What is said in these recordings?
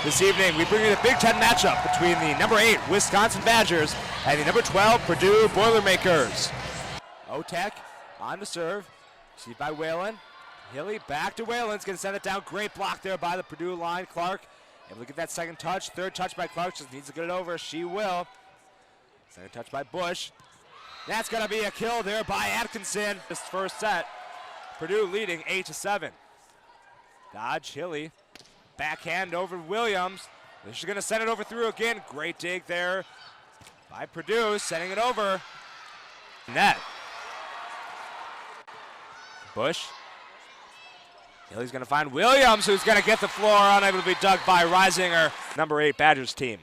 This evening, we bring you the Big Ten matchup between the number 8 Wisconsin Badgers and the number 12 Purdue Boilermakers. Otek on the serve, received by Whalen. Hilly back to Whalen's going to send it down. Great block there by the Purdue line. Clark able to get that second touch. Third touch by Clark, just needs to get it over. She will. Second touch by Bush. That's going to be a kill there by Atkinson. This first set, Purdue leading 8-7. Dodge, Hilly. Backhand over Williams. She's going to send it over through again. Great dig there by Purdue, sending it over. Net. Bush. Hilly's going to find Williams, who's going to get the floor, unable to be dug by Reisinger. Number 8 Badgers team.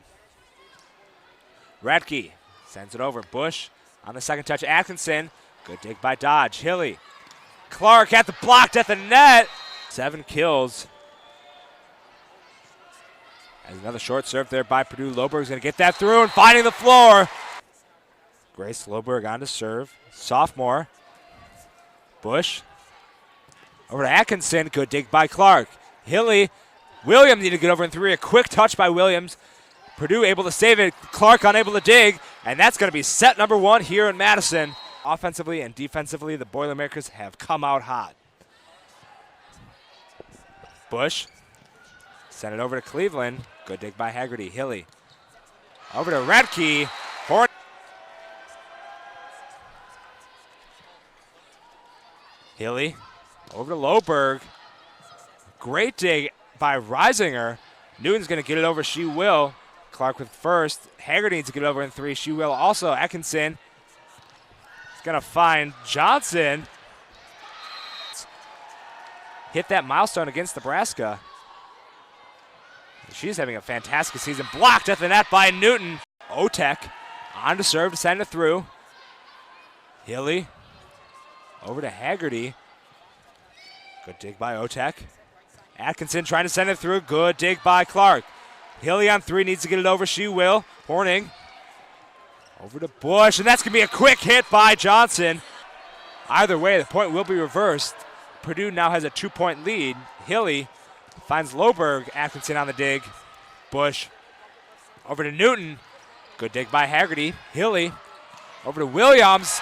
Radke sends it over. Bush on the second touch. Atkinson. Good dig by Dodge. Hilly. Clark at the blocked at the net. 7 kills. As another short serve there by Purdue. Loberg's going to get that through and finding the floor. Grace Loberg on to serve. Sophomore. Bush. Over to Atkinson. Good dig by Clark. Hilly. Williams needed to get over in 3. A quick touch by Williams. Purdue able to save it. Clark unable to dig. And that's going to be set number 1 here in Madison. Offensively and defensively, the Boilermakers have come out hot. Bush. Send it over to Cleveland. Good dig by Haggerty. Hilly. Over to Radke. Hilly. Over to Loberg. Great dig by Reisinger. Newton's going to get it over. She will. Clark with first. Haggerty needs to get it over in 3. She will also. Atkinson is going to find Johnson. Hit that milestone against Nebraska. She's having a fantastic season. Blocked at the net by Newton. Otek on to serve to send it through. Hilly. Over to Haggerty. Good dig by Otek. Atkinson trying to send it through. Good dig by Clark. Hilly on 3 needs to get it over. She will. Horning. Over to Bush. And that's going to be a quick hit by Johnson. Either way, the point will be reversed. Purdue now has a 2-point lead. Hilly finds Loberg. Atkinson on the dig. Bush. Over to Newton. Good dig by Haggerty. Hilly. Over to Williams.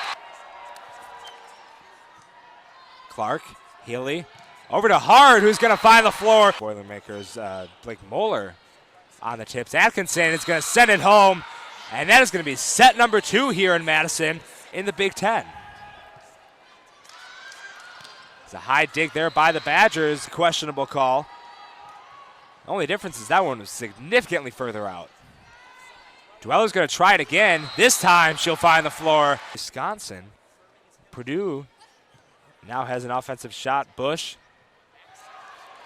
Clark. Hilly. Over to Hard, who's going to find the floor. Boilermakers, Blake Moeller on the tips. Atkinson is going to send it home. And that is going to be set number 2 here in Madison in the Big Ten. It's a high dig there by the Badgers. Questionable call. The only difference is that one was significantly further out. Dweller's going to try it again. This time she'll find the floor. Wisconsin. Purdue now has an offensive shot. Bush.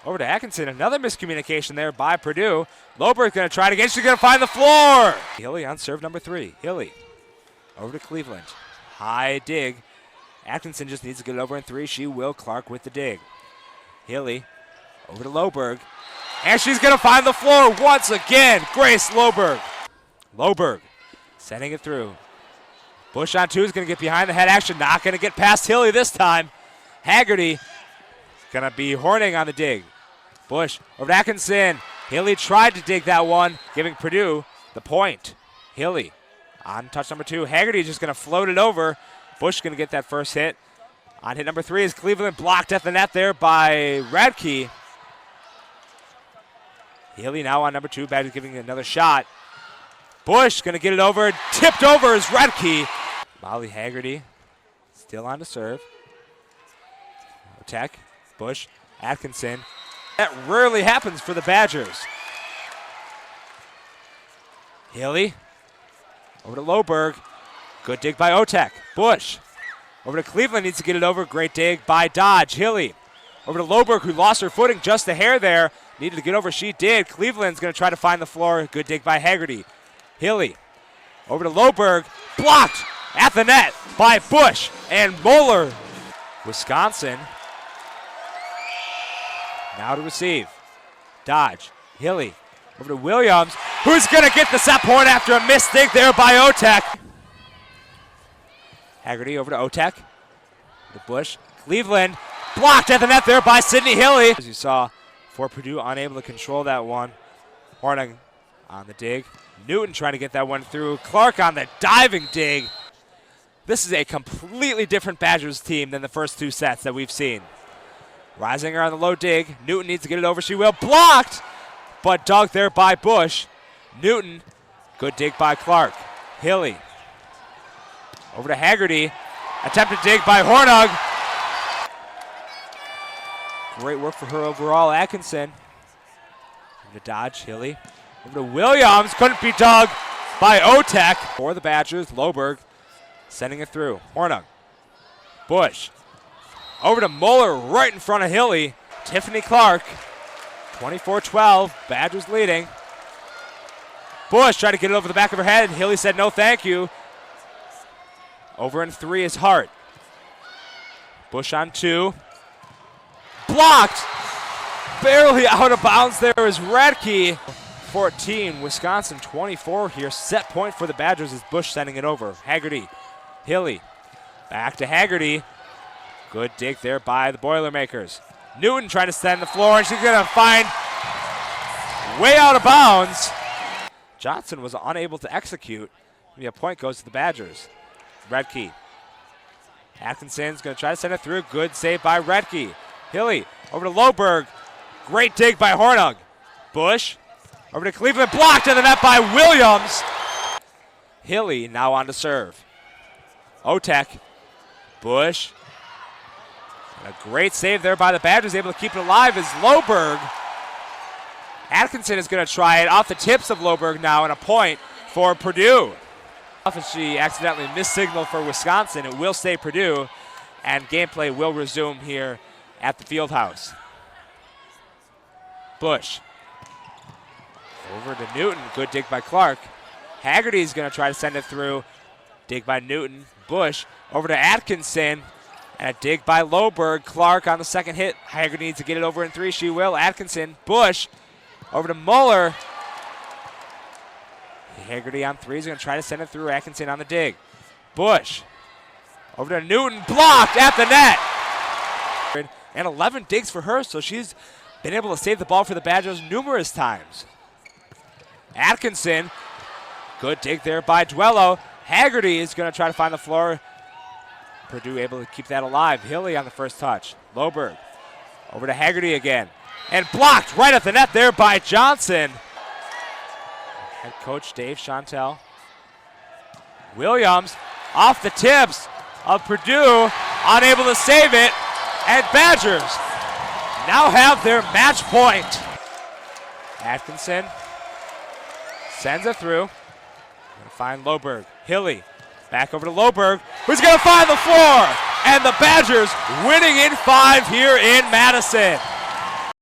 Over to Atkinson. Another miscommunication there by Purdue. Loberg's going to try it again. She's going to find the floor. Hilly on serve number 3. Hilly. Over to Cleveland. High dig. Atkinson just needs to get it over in 3. She will. Clark with the dig. Hilly. Over to Loberg. And she's going to find the floor once again. Grace Loberg. Loberg sending it through. Bush on 2 is going to get behind the head action. Not going to get past Hilly this time. Haggerty going to be Horning on the dig. Bush over to Atkinson. Hilly tried to dig that one, giving Purdue the point. Hilly on touch number 2. Haggerty just going to float it over. Bush going to get that first hit. On hit number 3 is Cleveland blocked at the net there by Radke. Hilly now on number 2. Badgers giving it another shot. Bush going to get it over. Tipped over is Radke. Molly Haggerty still on to serve. Otek. Bush. Atkinson. That rarely happens for the Badgers. Hilly. Over to Loberg. Good dig by Otek. Bush. Over to Cleveland. Needs to get it over. Great dig by Dodge. Hilly. Over to Loberg, who lost her footing just a hair there. Needed to get over. She did. Cleveland's going to try to find the floor. Good dig by Haggerty. Hilly. Over to Loberg. Blocked at the net by Bush and Moeller. Wisconsin. Now to receive. Dodge. Hilly. Over to Williams, who's going to get the set point after a missed dig there by Otek. Haggerty over to Otek. To Bush. Cleveland. Blocked at the net there by Sydney Hilly. As you saw, for Purdue, unable to control that one. Hornung on the dig. Newton trying to get that one through. Clark on the diving dig. This is a completely different Badgers team than the first two sets that we've seen. Reisinger on the low dig. Newton needs to get it over. She will. Blocked, but dug there by Bush. Newton, good dig by Clark. Hilly over to Haggerty. Attempted dig by Hornung. Great work for her overall. Atkinson over to Dodge. Hilly over to Williams. Couldn't be dug by Otek. For the Badgers, Loberg sending it through. Hornung. Bush. Over to Muller right in front of Hilly. Tiffany Clark. 24-12. Badgers leading. Bush tried to get it over the back of her head. Hilly said no thank you. Over in 3 is Hart. Bush on 2. Blocked. Barely out of bounds there is Radke. 14, Wisconsin 24 here. Set point for the Badgers as Bush sending it over. Haggerty. Hilly. Back to Haggerty. Good dig there by the Boilermakers. Newton trying to send the floor, and she's going to find way out of bounds. Johnson was unable to execute. Maybe a point goes to the Badgers. Redke. Atkinson's going to try to send it through. Good save by Redke. Hilly over to Loberg. Great dig by Hornung. Bush over to Cleveland. Blocked in the net by Williams. Hilly now on to serve. Otek. Bush. And a great save there by the Badgers. Able to keep it alive is Loberg. Atkinson is going to try it off the tips of Loberg now, and a point for Purdue. If she accidentally missignaled for Wisconsin, it will stay Purdue, and gameplay will resume here at the Fieldhouse. Bush. Over to Newton. Good dig by Clark. Haggerty is going to try to send it through. Dig by Newton. Bush over to Atkinson. And a dig by Loberg. Clark on the second hit. Haggerty needs to get it over in 3. She will. Atkinson. Bush over to Muller. Haggerty on 3 is going to try to send it through. Atkinson on the dig. Bush over to Newton. Blocked at the net. And 11 digs for her, so she's been able to save the ball for the Badgers numerous times. Atkinson. Good dig there by Duello. Haggerty is going to try to find the floor. Purdue able to keep that alive. Hilly on the first touch. Loberg over to Haggerty again. And blocked right at the net there by Johnson. Head coach Dave Chantel. Williams off the tips of Purdue. Unable to save it. And Badgers now have their match point. Atkinson sends it through. Gonna find Loberg. Hilly back over to Loberg, who's going to find the floor. And the Badgers winning in 5 here in Madison.